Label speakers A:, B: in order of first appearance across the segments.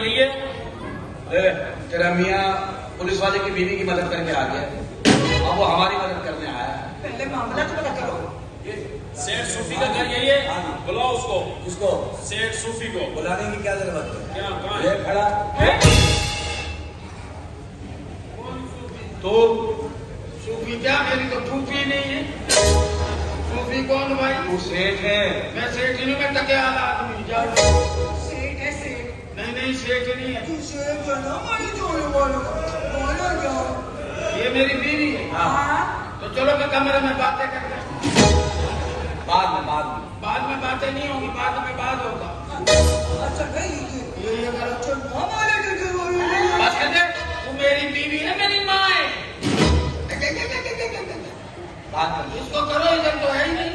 A: यही है।
B: तेरा मियाँ पुलिस वाले की बीवी की मदद करके आ गया, अब वो हमारी मदद करने आया है।
C: पहले मामला तो पता करो।
A: सेठ सूफी का घर यही है, बुलाओ उसको।
B: किसको?
A: सेठ सूफी को।
B: बुलाने की क्या जरूरत है?
A: क्या कहाँ
B: ये
A: है?
B: खड़ा
D: तो सूफी क्या? मेरी तो फूफी नहीं है। सूफी कौन भाई?
B: तू सेठ है।
D: मैं सेठ नहीं, मैं टके वाला आदमी। जाओ।
C: सेठ है सेठ।
D: नहीं सेठ नहीं है।
C: तू सेठ है ना, मैं जोड़े वाला बोलो जाओ।
D: ये मेरी बीवी है।
C: हाँ
D: तो चलो मैं कमरे में बातें करते हैं। बाद में बातें नहीं होगी, बाद में बात होगा।
C: अच्छा नहीं ये अगर अच्छा हमारे
D: बस कर दे। तू मेरी बीवी है, मेरी माँ है।
B: बात कर।
D: इसको करो, इधर तो है ही नहीं।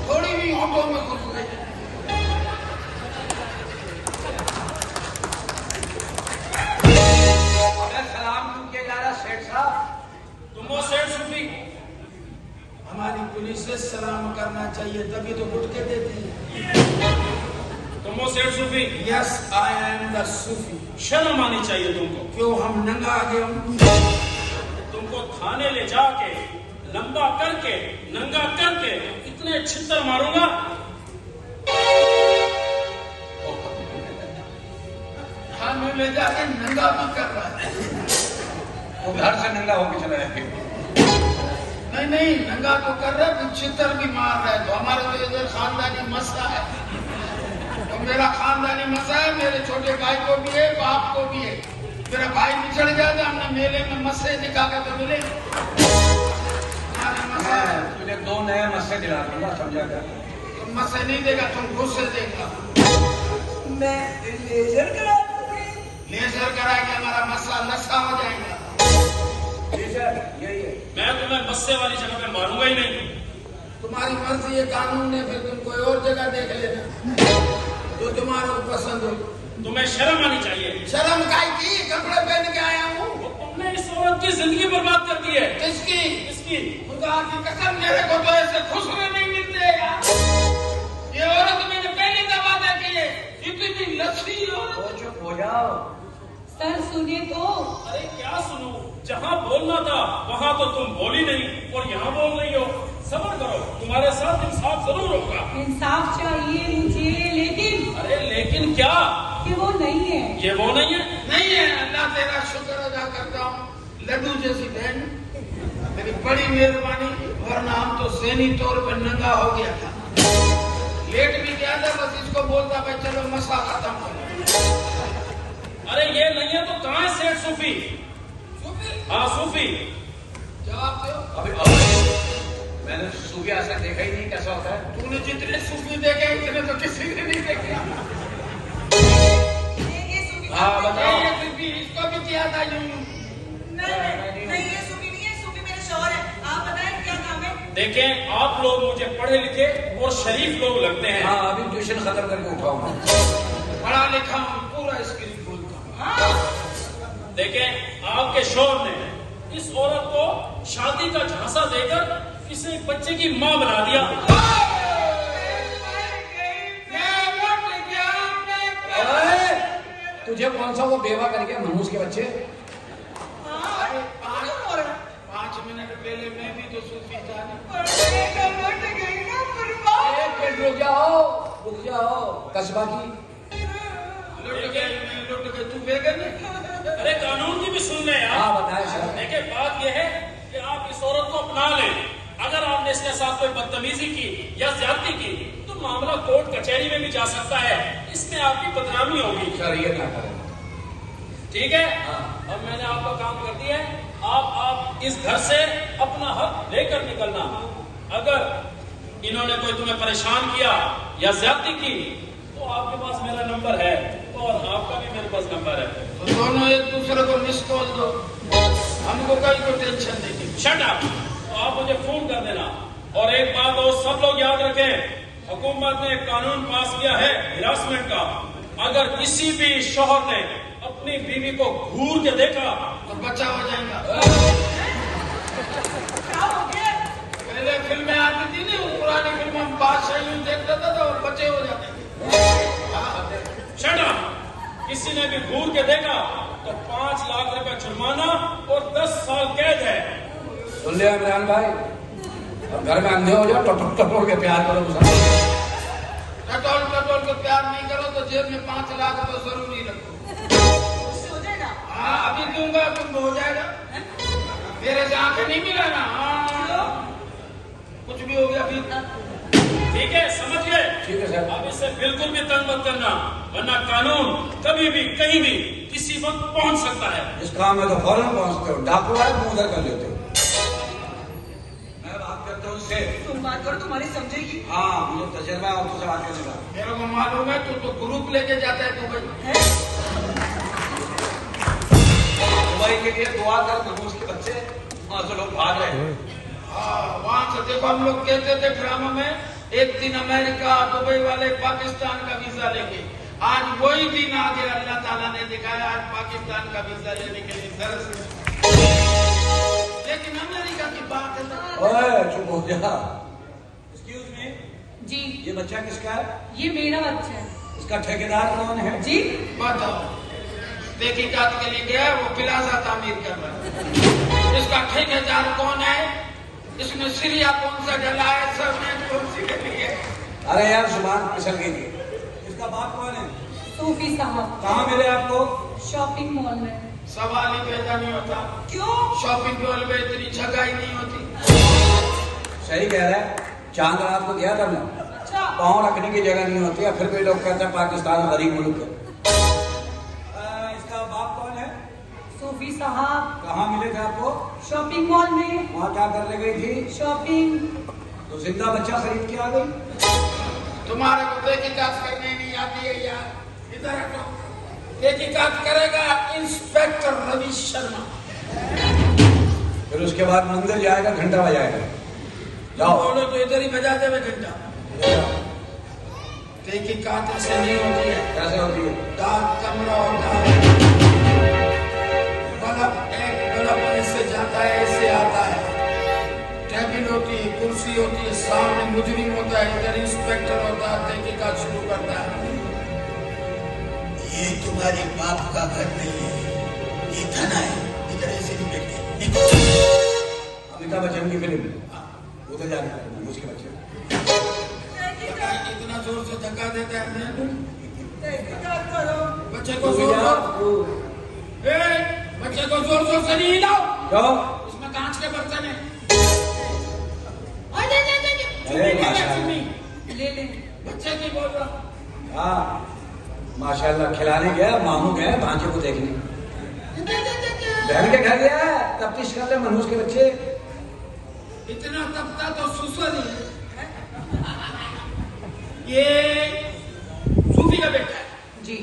D: थोड़ी भी होठों में घुस गई।
B: अगर सलाम क्यों किया जा रहा सेठ साहब?
A: तुम वो सेठ सूफी?
D: हमारी पुलिस से सलाम करना चाहिए, तभी तो गुटके देती है।
A: तुम वो सेठ सूफी?
D: Yes I am the Sufi.
A: शर्म आनी चाहिए तुमको।
D: क्यों? हम नंगा आ गए हम।
A: तुमको थाने ले जाके लंबा करके नंगा करके इतने छितर मारूंगा।
D: थाने ले जाके नंगा भी कर रहा है।
B: वो घर से नंगा होके चला है।
D: नहीं नंगा तो कर रहा है, छितर भी मार रहा है। तो हमारा तो इधर खानदानी मसला है। तो मेरा खानदानी मसला है। मेरे छोटे भाई को भी है, बाप को भी है। मेरा भाई बिछड़ गया था, हमने मेले में मस्से दिखा के तो मिले।
B: तुझे 2 नए मस्से दिला दूंगा, समझा क्या?
D: तुम मस्से नहीं देगा, तुम गुस्से देगा।
C: मैं लेजर करा दूंगी।
D: लेजर करा के हमारा मसला नशा हो जाएगा।
B: यही है।
A: मैं तुम्हें मस्से वाली जगह पे मारूंगा ही नहीं।
D: तुम्हारी मर्जी है, कानून है, फिर तुम कोई और जगह देख लेना जो तुम्हारा पसंद हो।
A: तुम्हें शर्म आनी चाहिए।
D: शर्म काय की? कपड़े पहन के आया हूँ।
A: तुमने इस औरत की जिंदगी बर्बाद कर दी है।
D: किसकी?
A: इसकी।
D: खुदा की कसम, मेरे को तो ऐसे खुशबू नहीं मिलते यार। ये औरत मैंने पहली दफा देखी है, इतनी लस्सी औरत।
B: चुप हो जाओ।
E: सर सुनिए तो।
A: अरे क्या सुनूं? जहाँ बोलना था वहाँ तो तुम बोली नहीं और यहाँ बोल रही हो। सब्र करो, तुम्हारे साथ इंसाफ जरूर होगा।
E: इंसाफ चाहिए मुझे, लेकिन
A: अरे लेकिन क्या?
E: कि वो नहीं है।
A: ये वो नहीं है?
D: नहीं है। अल्लाह तेरा शुक्र अदा करता हूँ, लड्डू जैसी बहन, मेरी बड़ी मेहरबानी। वरना हम तो ज़हनी तौर पर नंगा हो गया था। लेट भी गया था, बस इसको बोलता भाई चलो मसला खत्म करो।
A: अरे ये नहीं है तो कहाँ है सेठ सूफी?
D: सूफी?
A: हाँ सूफी।
D: जवाब दो।
B: अभी मैंने सूफी आज तक देखा ही नहीं, कैसा होता है?
D: तूने जितने सूफी देखे इतने तो किसी ने नहीं देखे।
B: हाँ बताओ।
D: ये सूफी, इसको भी किया था यूं।
C: नहीं ये सूफी नहीं है, सूफी मेरे शौहर है। आप बताएं क्या काम है?
A: देखें आप लोग मुझे पढ़े लिखे और शरीफ लोग लगते हैं।
B: हाँ अभी ट्यूशन खत्म करके उठाऊंगा।
D: पढ़ा लिखा हूँ, पूरा स्क्रिप्ट बोलता हूँ।
A: देखें आपके शौहर ने इस औरत को शादी का झांसा देकर किसी बच्चे की माँ बना दिया।
B: तुझे कौन सा वो बेवा करके मनहूस के बच्चे?
D: 5 मिनट पहले मैं भी तो सूफी था।
B: एक मिनट रुक जाओ कस्बा की।
D: लुट गए तू बेगन है।
A: अरे कानून की भी सुन ले यार।
B: हाँ बताए सर।
A: देखिए बात यह है कि आप इस औरत को अपना लें। अगर आपने इसके साथ कोई बदतमीजी की या ज्यादती की तो मामला कोर्ट कचहरी में भी जा सकता है। इसमें आपकी बदनामी होगी।
B: सर ये ना करें।
A: ठीक है? अब मैंने आपका काम कर दिया है। आप इस घर से अपना हक लेकर निकलना। अगर इन्होंने कोई तुम्हें परेशान किया या ज्यादती की तो आपके पास मेरा नंबर है और आपका भी मेरे पास नंबर है।
D: तो दोनों एक दूसरे को मिस कॉल दो, हमको कोई टेंशन नहीं।
A: Shut up. तो आप मुझे फोन कर देना। और एक बात और सब लोग याद रखें, हुकूमत ने एक कानून पास किया है हिरासमेंट का। अगर किसी भी शौहर ने अपनी बीवी को घूर के देखा
D: तो बचा हो जाएगा।
C: क्या हो गया?
D: पहले फिल्में आती थी नहीं, पुरानी फिल्म हम बादशाह यूं देखता था तो बचे हो जाते थे।
A: Shut up. किसी ने भी घूर के देखा तो 5 लाख रुपए जुर्माना और 10 साल कैद है।
B: सुन लिया इमरान भाई, अब घर में अंधे हो जाओ, टटोल टटोल के प्यार करो।
D: टटोल टटोल के प्यार नहीं करो तो जेब में 5 लाख तो जरूरी रखो।
C: हो जाएगा।
D: हाँ अभी दूंगा, तुम हो जाएगा। मेरे से आंखें नहीं मिला ना। हाँ कुछ भी हो गया फिर।
A: ठीक है, समझ गए?
B: ठीक है सर।
A: अब इससे बिल्कुल भी तंग मत करना, वरना कानून कभी भी कहीं भी किसी वक्त पहुंच सकता है।
B: इस काम में तो फौरन पहुंचते हो, डाकू आए मुंह उधर कर लेते हो। मैं बात करता हूँ उससे।
C: तुम बात करो, तुम्हारी समझेगी।
B: हाँ मुझे तजर्बा है तुझसे बात करने का।
D: मेरे को मालूम है तू तो ग्रुप लेके जाता है दुबई।
B: दुबई के लिए दुआ कर, नमूस के बच्चे वहां से लोग भाग रहे हैं।
D: वहां से देखो, हम लोग कहते थे ड्रामा में एक दिन अमेरिका दुबई वाले पाकिस्तान का वीजा लेंगे। आज वही दिन आ गया, अल्लाह ताला ने दिखाया आज पाकिस्तान का वीजा लेने के लिए तरस। लेकिन अमेरिका की बात है।
B: ओए चुप हो जा। एक्सक्यूज मी,
E: जी
B: ये बच्चा किसका है?
E: ये मेरा बच्चा है।
B: इसका ठेकेदार कौन है?
E: जी
D: बताओ, तहकीकात के लिए गया, वो प्लाजा तामीर कर रहा है। इसका ठेकेदार कौन है? इसमें सीरिया कौन सा डला है? सब में कौन सी डली है?
B: अरे यार जुबान फिसल गई थी। इसका बाप कौन है?
E: सूफी साहब।
B: कहाँ मिले आपको?
E: शॉपिंग मॉल में।
D: सवाल ही पैदा नहीं होता।
C: क्यों?
D: शॉपिंग मॉल में इतनी जगह ही नहीं होती।
B: सही कह रहा है, चांद रात को गया था मैं।
C: अच्छा।
B: पाँव रखने की जगह नहीं होती है, फिर भी लोग कहते हैं पाकिस्तान गरीब मुल्क है। इसका बाप कौन है?
E: सूफी साहब।
B: कहाँ मिले थे आपको?
E: शॉपिंग मॉल में।
B: वहाँ क्या करने गई थी?
E: शॉपिंग।
B: तो जिंदा बच्चा खरीद के आ गई।
D: तुम्हारे को तहकीकात करने नहीं आती है यार। इधर हटो। तहकीकात करेगा इंस्पेक्टर रवि शर्मा।
B: फिर उसके बाद मंदिर जाएगा, घंटा बजाएगा। जाओ।
D: बोलो तो इधर ही बजा देवे घंटा। तहकीकात ऐसे नहीं होती है।
B: कैसे होती है?
D: डाक कमरा होता है, बल्ब एक बल्ब ऐसे जाता है, ऐसे आता है। टेबल होती है, कुर्सी होती है, सामने मुजरिम होता है, इधर इंस्पेक्टर होता है, तहकीकात शुरू करता है। ये तुम्हारे बाप का घर नहीं है, ये थाना है, इधर ऐसे नहीं बैठते।
B: अमिताभ बच्चन की फिल्म उधर जाने उसके बच्चे
D: इतना जोर से धक्का देता है।
C: तहकीकात करो।
D: बच्चे को जोर दो। बच्चे को जोर जोर से नहीं हिलाओ।
B: जाओ।
D: इसमें कांच के बर्तन है।
B: अरे माशाल्लाह।
E: ले ले।
D: बच्चे की बोल रहा।
B: हाँ माशाल्लाह, खिलाने गया, मामू गए भांजे को देखने। बहन के घर गया, तफ्तीश कर ले मनहूस के बच्चे।
D: इतना तपता तो सुसर ही है। ये सूफी का बेटा है।
E: जी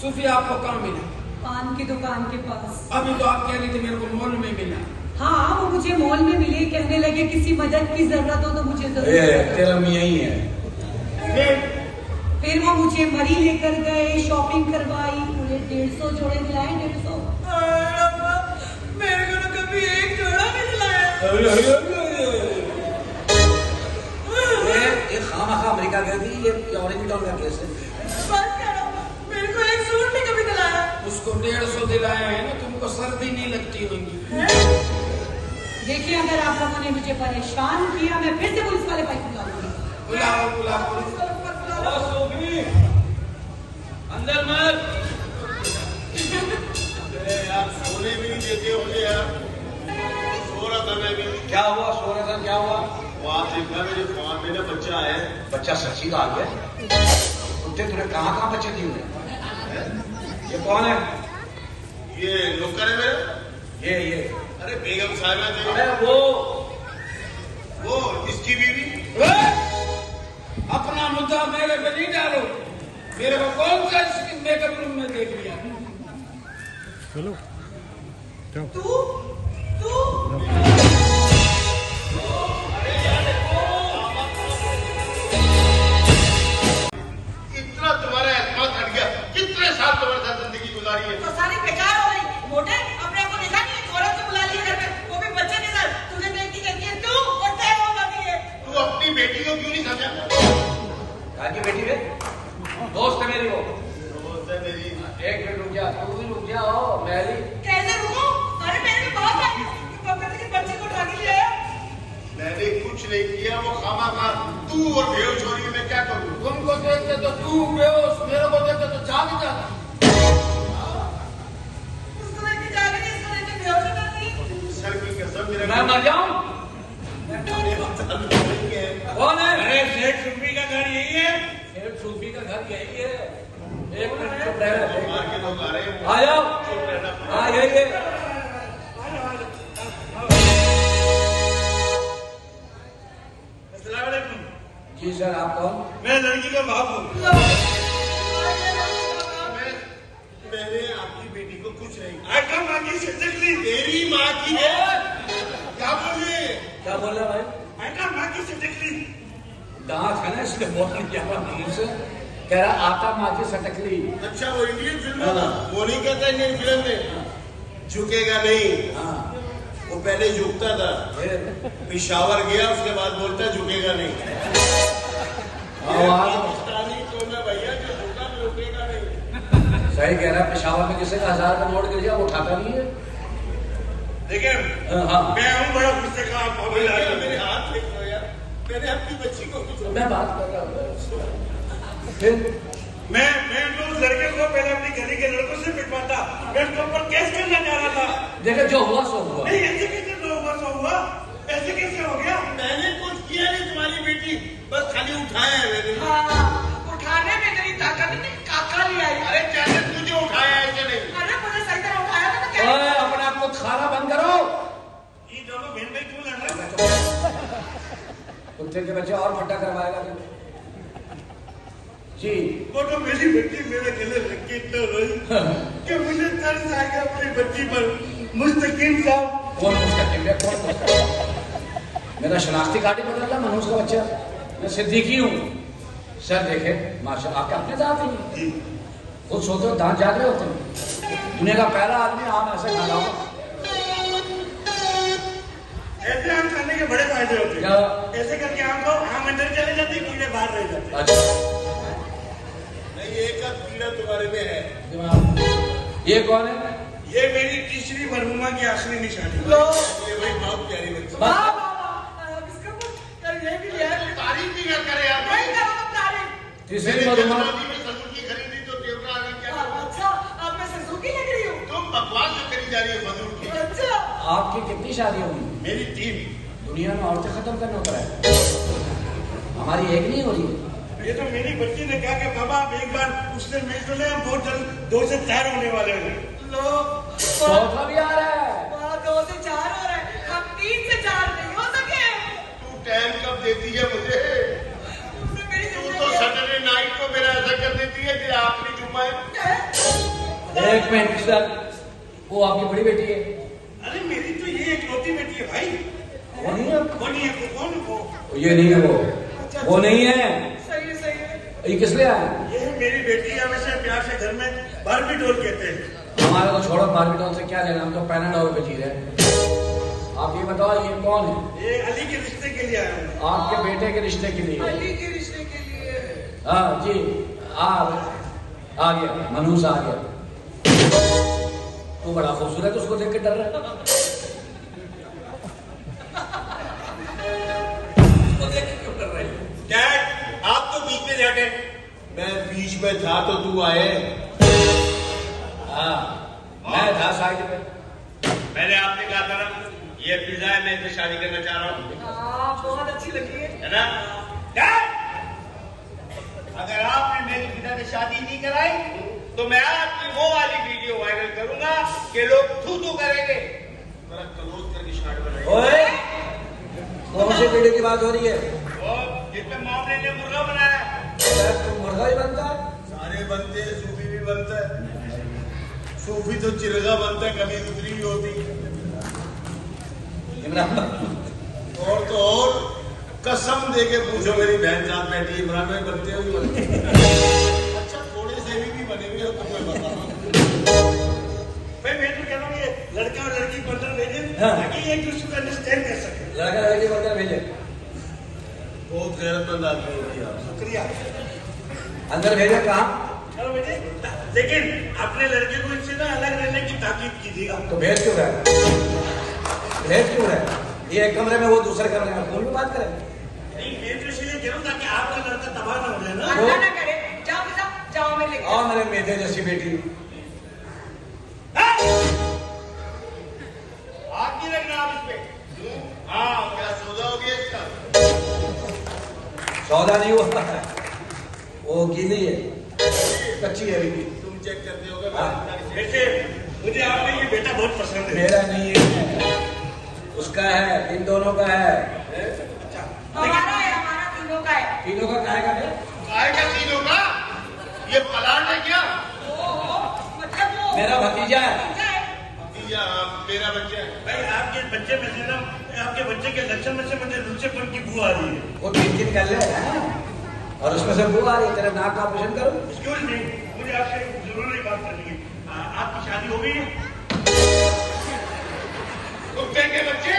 D: सूफी आपको कहाँ मिला?
E: पान की दुकान के पास।
D: अभी तो आप कह रही थी मेरे को मॉल में मिला।
E: हाँ वो मुझे मॉल में मिले, कहने लगे किसी मदद की जरूरत हो तो मुझे
B: ये
E: जरूरत
B: तेरा मियाँ ही है।
E: फिर वो मुझे मरी लेकर गए, शॉपिंग करवाई, पूरे 150 जोड़े दिलाए। 150।
C: मेरे को तो कभी एक जोड़ा भी दिलाया।
B: ये खामखा अमेरिका गई थी, ये ऑरेंज टाउन का केस है।
C: बस करो, मेरे को एक सूट भी कभी दिलाया।
D: उसको 150 दिलाया है ना, तुमको सर्दी नहीं लगती होगी।
E: देखिए अगर आप लोगों ने मुझे परेशान किया, मैं फिर से पुलिस वाले भाई बुलाऊंगी।
D: बुलाओ बुलाओ।
A: अंदर मत।
F: यार सोने भी नहीं देते मुझे यार। सो रहा था मैं भी।
B: क्या हुआ? सो रहा था, क्या हुआ?
F: वहां देखा मेरे फोन में ना बच्चा है।
B: बच्चा सच्ची का आ गया। कुत्ते तुमने कहाँ बच्चे दिए हुए? ये कौन है?
F: ये नौकर है मेरा।
B: ये
F: अरे बेगम साहिबा थे।
B: अरे
F: वो इसकी बीवी।
D: अपना मुद्दा मेरे पे नहीं डालो। मेरे को कौन सा मेकअप रूम में देख लिया?
C: तू
F: इतना तुम्हारा एतमाद हट गया। कितने साल तुम्हारे साथ जिंदगी गुजारी है।
C: तो सारी बेकार हो गई। मोटे अपने आप को देखा नहीं, औरत को बुला लिया घर में, वो भी बच्चे के साथ। तुझे देखती कहती है तू और तय हो जाती है।
F: तू अपनी बेटी को क्यों नहीं समझा?
B: की बेटी है, दोस्त है मेरी वो।
F: दोस्त है मेरी।
B: तू भी रुक जाओ मैली।
C: कैसे रुको? अरे मेरे बाप है पापा के बच्चे को उठा के ले आया।
F: मैंने कुछ नहीं किया, वो खामा तू और बेहोश हो रही है, मैं क्या करूं?
D: तुमको देखते तो तू बेहोश, मेरे को देखते तो जाग जाता।
C: उसको लेके जाके इसको लेके बेहोश हो जाती।
F: सर की कसम मेरा
B: मैं मर जाऊं? कौन है?
A: अरे शेख सुफी का घर यही है।
B: शेख सूफी का घर यही है। एक मिनट चुप रह।
F: मार के लोग आ रहे हैं।
B: आ जाओ।
F: चुप रहना।
B: हाँ यही है। जी सर, आप कौन?
A: मैं लड़की का बाप हूँ।
F: मैंने आपकी बेटी को कुछ नहीं।
A: आका माँ की तकलीफ।
F: तेरी माँ की है। क्या बोल रहे हैं?
B: क्या बोल रहा भाई?
A: आका माँ की तकलीफ।
B: दांत है ना इसलिए बोल नहीं जा रहा मुंह से। कह रहा आता माँ की सटकली।
F: अच्छा, वो इंडियन फिल्म है ना, वो नहीं कहता इंडियन फिल्म में झुकेगा नहीं।
B: हाँ
F: वो पहले झुकता था,
B: फिर
F: पिशावर गया, उसके बाद बोलता झुकेगा नहीं। पाकिस्तानी तो मैं भैया जो झुका मैं रुकेगा नहीं।
B: सही कह रहा है। पेशावर में किसी का 1000 का नोट गिर गया वो उठाता नहीं है।
A: देखिए
B: हाँ
A: मैं हूँ बड़ा गुस्से का आप
F: भैया मेरे हाथ देख लो यार, मैंने अपनी बच्ची को कुछ।
B: तो मैं बात कर रहा हूँ। फिर
A: मैं तो उस लड़के को पहले अपनी गली के लड़कों से पिटवाता। मैं उसके ऊपर केस करना चाह रहा था।
B: देखो जो हुआ सो हुआ।
A: नहीं ऐसे कैसे तो हुआ सो हुआ? ऐसे कैसे हो गया?
F: मैंने कुछ किया नहीं, तुम्हारी बेटी बस खाली उठाया है मैंने।
C: हाँ, उठाने में तेरी ताकत नहीं, काका ले आई।
F: अरे कैसे तुझे उठाया है कि नहीं?
C: अरे मुझे सही तरह उठाया था तो क्या?
B: ओए अपने आप को खाना बंद करो।
A: ये दोनों बहन भाई क्यों लड़ रहे हैं?
B: कुत्ते के बच्चे और फटा करवाएगा तू। जी
A: वो तो मेरी बच्ची मेरे गले लग के इतना रोई कि मुझे तरस आ गया अपनी बच्ची पर। मुस्तकीम साहब।
B: कौन मुस्तकीम है? कौन मुस्तकीम? मेरा शनाख्ती कार्ड ही बदल रहा मनोज का बच्चा। मैं सिद्दीकी हूँ। सर देखे माशा आपके अपने दांत नहीं खुद सोते हो दांत जाग रहे होते हैं। दुनिया का पहला आदमी आम ऐसे खा रहा हो।
A: ऐसे आम खाने के बड़े फायदे होते
B: क्या?
A: हैं। ऐसे करके आम खाओ, आम अंदर चले जाते, कीड़े बाहर रह जाते।
B: अच्छा
F: नहीं, एक आध कीड़ा तुम्हारे में है।
B: ये कौन है?
A: ये मेरी तीसरी मरहुमा की आखिरी निशानी।
F: ये भाई बहुत प्यारी बच्ची।
C: वाह, वाह, वाह, इसका कुछ यार ये भी लिया है।
F: तारीफ भी न करे यार।
C: नहीं करो तुम तारीफ।
B: तीसरी
F: मेरे
B: मधुमा।
F: जन्मदिन में ससुर की खरीदी तो देवरा आ गई, क्या करूं?
C: अच्छा, अब मैं सुजुकी लग रही हूँ।
F: तुम बकवास जो करी जा रही है फजूल की।
C: अच्छा,
B: आपकी कितनी शादी होगी?
F: मेरी 3।
B: दुनिया में औरतें खत्म करना पड़ा है। हमारी एक नहीं हो रही है।
A: ये तो मेरी बच्ची ने कहा कि बाबा आप एक बार उससे मिल तो ले, हम बहुत जल्द 2 से 4 होने वाले हैं।
C: लो,
B: चौथा भी आ रहा है।
C: वाह, 2 से 4 हो रहा है। हम 3 से 4 नहीं हो सके।
F: तू टाइम कब देती है मुझे?
C: तुमने मेरी
F: तू तो
C: जिंदगी
F: सैटरडे नाइट को मेरा ऐसा कर देती है कि आखिरी जुम्मा है।
B: एक मिनट सर, वो आपकी बड़ी बेटी है?
A: अरे मेरी तो ये इकलौती बेटी है भाई।
B: वो नहीं है?
A: वो नहीं है, कौन वो?
B: ये नहीं है वो नहीं है।
C: सही है, सही है।
B: ये किस लिए आया?
A: ये है मेरी बेटी। हम इसे प्यार से घर में बारबी डॉल कहते हैं।
B: हमारे को छोड़ो, बारबी से क्या लेना, हम तो पैनाडोल पे जी रहे हैं। आप ये बताओ ये कौन है?
A: ये अली के रिश्ते के लिए आया हूँ।
B: आपके बेटे के रिश्ते के लिए?
C: अली के रिश्ते के लिए।
B: हाँ जी, आ गया मनूस आ गया। तू बड़ा खूबसूरत, उसको देख के डर रहा है। उसको देख के क्यों डर रहे हो?
F: डैड आप तो बीच में जाके। मैं बीच में था तो तू आए।
B: हाँ मैं था साइड पे।
A: मैंने आपने कहा था ना ये फिजा है, मैं इसे शादी करना चाह रहा हूँ,
C: हाँ, बहुत अच्छी लगी
A: है ना? डैड अगर आपने मेरी फिजा से शादी नहीं कराई तो मैं आपकी वो वाली वीडियो वायरल करूंगा कि लोग थू थू करेंगे। मेरा क्लोज करके शार्ट बनाइए।
B: ओए कौन सी वीडियो की बात हो रही है?
A: और जिसमें मामले ने मुर्गा बनाया।
B: तुम मुर्गा ही बनता है?
F: सारे बनते हैं, सूफी भी बनता है। सूफी तो चिरगा बनता है, कभी दूसरी भी होती।
B: इमरान
F: और तो और कसम दे के पूछो, मेरी बहन साथ बैठी, इमरान भाई बनते हो भी बनते हैं। अच्छा थोड़े से भी बने हुए हो तुम्हें बता।
A: भाई मैं तो कह रहा हूँ ये लड़का और लड़की को अंदर भेजे ताकि एक दूसरे को अंडरस्टैंड कर सके।
B: लड़का लड़की बनकर भेजे।
F: बहुत गैरतमंद आदमी होती है आप।
A: शुक्रिया।
B: अंदर भेजे कहाँ?
A: चलो बेटे, लेकिन
F: अपने लड़के को इससे ना अलग रहने की ताकीद कीजिएगा।
B: तो भेज क्यों रहा है? भेज क्यों रहा है? ये एक कमरे में, वो दूसरे कमरे में, फोन पे बात करें।
F: नहीं, मैं तो इसलिए कह रहा हूँ ताकि आपका लड़का तबाह ना हो जाए ना।
C: अल्लाह ना करे। जाओ बेटा, जाओ मैं लेके
B: और मेरे मेधे जैसी बेटी।
F: हाथ नहीं रखना आप इस पे। हाँ, क्या सौदा हो गया इसका?
B: सौदा नहीं हुआ है, वो गीली है, कच्ची है अभी भी।
F: तुम चेक करते होगे।
B: हाँ।
F: वैसे मुझे आपका ये बेटा बहुत पसंद है।
B: मेरा नहीं है, उसका है, इन दोनों का है।
C: हमारा है, हमारा तीनों का है।
B: तीनों का काहेगा बे?
F: काय का तीनों का? ये पलाट है क्या?
C: ओहो, मतलब वो
B: मेरा भतीजा है।
C: भतीजा है।
F: या मेरा बच्चा है। भाई आपके बच्चे में से ना, आपके बच्चे के लक्षण में से मुझे लुच्चेपन की बू आ रही है।
B: वो किन कर ले, और उसमें से बू आ रही है। तेरे नाक का ऑपरेशन करो।
F: एक्सक्यूज मी, मुझे आपसे जरूरी बात करनी है। आपकी शादी हो गई है? कुत्ते के बच्चे,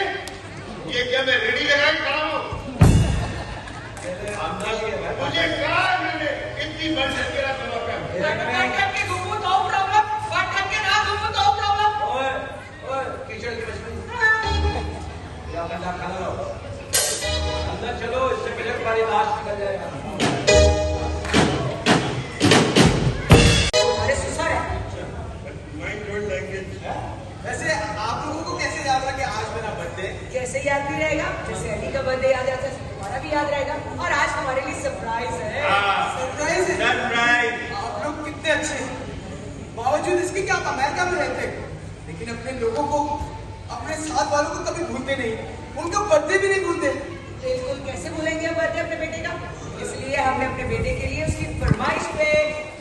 F: ये क्या मैं रेडी लगा के खड़ा हूँ? मुझे कहा मैंने इतनी बढ़ मेरा जवाब है।
C: बट के घूमो तो प्रॉब्लम, बट के ना घूमो तो प्रॉब्लम।
B: ओए, ओए, कीचड़ की मछली। या बंदा खा लो। अंदर चलो, इससे पहले तुम्हारी लाश निकल जाएगा।
C: अरे सुसर है।
F: Mind your language.
G: वैसे आप लोगों को कैसे याद रहा कि आज मेरा बर्थडे?
C: कैसे याद नहीं रहेगा? जैसे अली का बर्थडे याद रहता है, तुम्हारा भी याद रहेगा। और आज हमारे लिए सरप्राइज है।
G: सरप्राइज है।
F: सरप्राइज।
G: आप लोग कितने अच्छे हैं। बावजूद इसके कि आप अमेरिका में रहते हैं, लेकिन अपने लोगों को, अपने साथ वालों को कभी भूलते नहीं, उनका बर्थडे भी नहीं भूलते।
C: बिल्कुल, कैसे भूलेंगे हम बर्थडे अपने बेटे का? इसलिए हमने अपने बेटे के लिए उसकी फरमाइश पे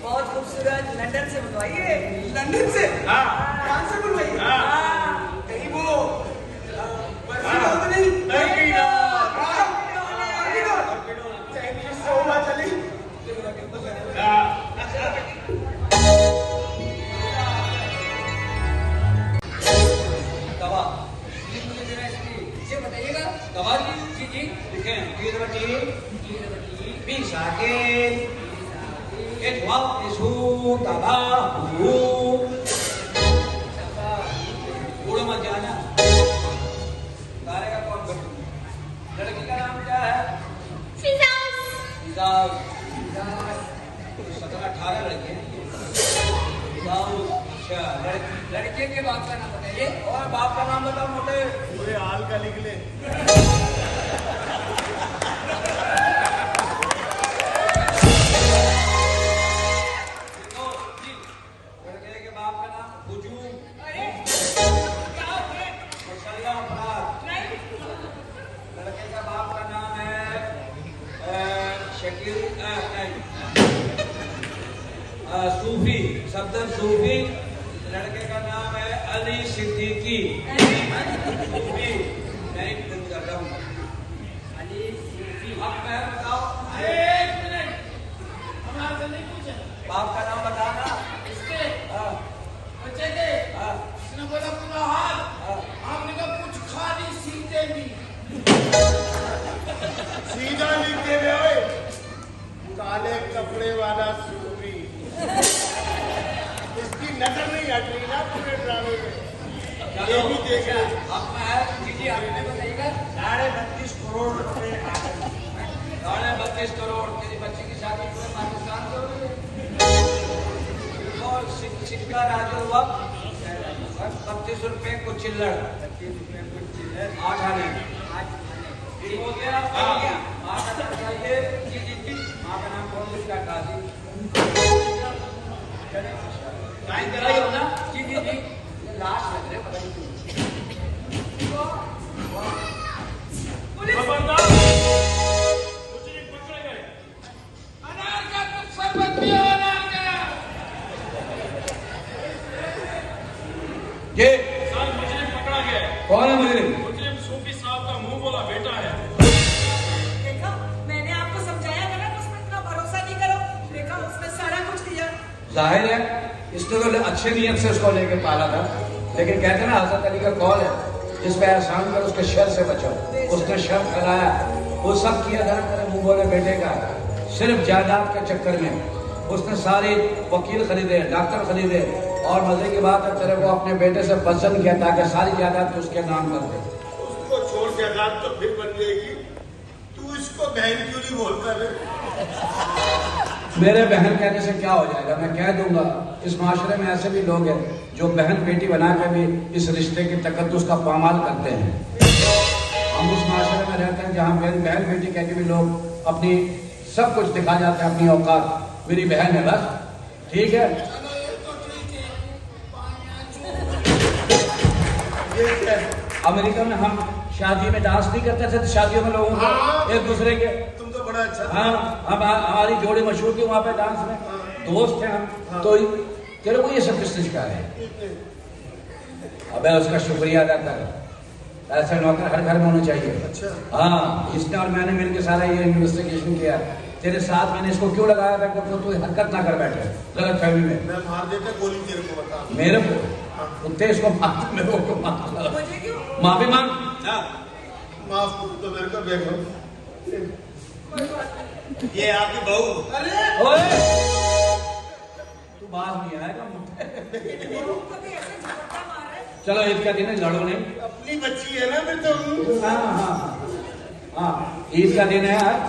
C: बहुत खूबसूरत लंदन से बुलवाई है।
G: लंदन से?
F: हाँ।
G: कहाँ से बुलवाई?
C: हाँ।
G: कहीं वो बर्फी तो नहीं? Thank you so much Ali.
B: दवा
E: मुझे बताइएगा।
B: दवा जी जी लिखें। बीस आगे ये जवाब इसू दवा हु उड़ मत जाना। गाने का कौन कर? लड़की का नाम क्या है? फिजाज। 17-18 लड़के हैं। अच्छा,
E: लड़के के बाप का नाम बताइए।
B: और बाप का नाम बताओ मोटे।
F: पूरे हाल का लिख ले।
B: लड़के के बाप का नाम हुजूम।
C: अरे क्या हो गया?
B: मुसल्ला अपराध। लड़के का बाप का नाम है शकील सूफी, सफदर सूफी। लड़के का नाम है अली सिद्दीकी। सूफी नहीं खुद कर रहा हूँ। अली सूफी। अब मैं बताओ, एक मिनट,
D: हमारा से नहीं पूछा।
B: बाप का नाम बताना।
D: इसके
B: हाँ,
D: बच्चे के
B: हाँ,
D: इसने बोला पूरा हाल।
B: हाँ।
D: आपने कहा कुछ खाली सीधे भी।
F: सीधा लिखते हुए काले कपड़े वाला सूफी। इसकी नजर नहीं हट रही ना पूरे ड्रामे में। ये भी देख रहे।
B: अब मैं जी आपने बताइएगा।
F: 32.5 करोड़ रुपए।
B: 32 करोड़ तेरी बच्ची की शादी पूरे पाकिस्तान को हुई है। और सिक्का राजू हुआ 32 रुपए को चिल्लड़। 8 आने ठीक हो गया। माँ का नाम चाहिए। जी जी जी, माँ का नाम कौन लिखा? काजी। साइन कराई हो ना? जी जी जी। लाश लग रहे पता नहीं क्यों।
A: खबरदार, मुझे पकड़े गए।
D: अनार का कुछ शरबत पियो, अनार का।
B: ये
A: सर मुझे पकड़ा गया है।
B: कौन है मुझे?
A: मुझे सूफी साहब का मुंह बोला बेटा है।
C: देखा, मैंने आपको समझाया था ना कि उसमें इतना भरोसा नहीं करो। देखा, उसने सारा कुछ दिया।
B: जाहिर है इसने तो अच्छे नियत से उसको लेके पाला था, लेकिन कहते ना हजरत अली का कौल है, जिस पे एहसान कर उसके शर से बचो। उसने शर फैलाया, वो सब किया था तेरे मुंह बोले बेटे का, सिर्फ जायदाद के चक्कर में। उसने सारे वकील खरीदे, डॉक्टर खरीदे, और मजे की बात है तेरे को अपने बेटे से पसंद किया ताकि सारी जायदाद तो उसके नाम कर दे।
F: उसको छोड़ जायदाद तो फिर बन जाएगी, तू इसको बहन क्यों नहीं बोलता रे?
B: मेरे बहन कहने से क्या हो जाएगा, मैं कह दूंगा। इस माशरे में ऐसे भी लोग हैं जो बहन बेटी बना के भी इस रिश्ते के तकद्दुस का पामाल करते हैं। हम उस माशरे में रहते हैं जहाँ मेरी बहन बेटी कह के भी लोग अपनी सब कुछ दिखा जाते हैं, अपनी औकात। मेरी बहन है बस, ठीक है। अमेरिका में हम शादी में डांस नहीं करते थे, शादियों में लोगों को एक दूसरे के,
F: तुम तो बड़ा अच्छा।
B: हाँ, हम हमारी जोड़ी मशहूर थी वहाँ पे डांस में, दोस्त हैं हम। तो तेरे को ये सब किसने सिखाया है? अबे उसका शुक्रिया अदा कर, ऐसे नौकर हर घर में होने चाहिए।
F: अच्छा।
B: हाँ, इसने और मैंने मिलकर सारा ये इन्वेस्टिगेशन किया। तेरे साथ मैंने इसको क्यों लगाया था कि तू हरकत ना कर बैठे गलत फहमी में।
F: मैं मार देता गोली तेरे को, बता।
B: मेरे को कुत्ते इसको मार, मेरे को मार।
C: मुझे क्यों?
B: माफी मांग।
F: माफ कर तो मेरे को बेगम।
C: कोई बात नहीं।
F: ये आपकी बहू।
B: ओए, तू बाहर नहीं आएगा मुझे।
C: कभी ऐसे झपट्टा मार रहे?
B: चलो ईद का दिन है, लड़ो नहीं।
F: अपनी बच्ची है ना फिर तो।
B: हाँ, ईद का दिन है आज।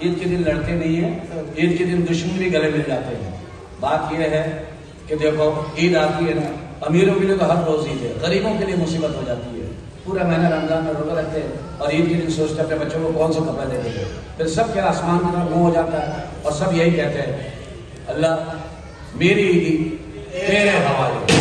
B: ईद के दिन लड़ते नहीं है, ईद के दिन दुश्मन भी गले मिल जाते हैं। बात यह है कि देखो ईद आती है ना, अमीरों के लिए तो हर रोज ईद है, गरीबों के लिए मुसीबत हो जाती है। पूरा महीना रमजान में रोजा रखते हैं और ईद के दिन सोचते हैं अपने बच्चों को कौन से कपड़े दे देंगे। फिर सब क्या आसमान की तरफ मुंह हो जाता है और सब यही कहते हैं, अल्लाह मेरी ईद तेरे हवाले।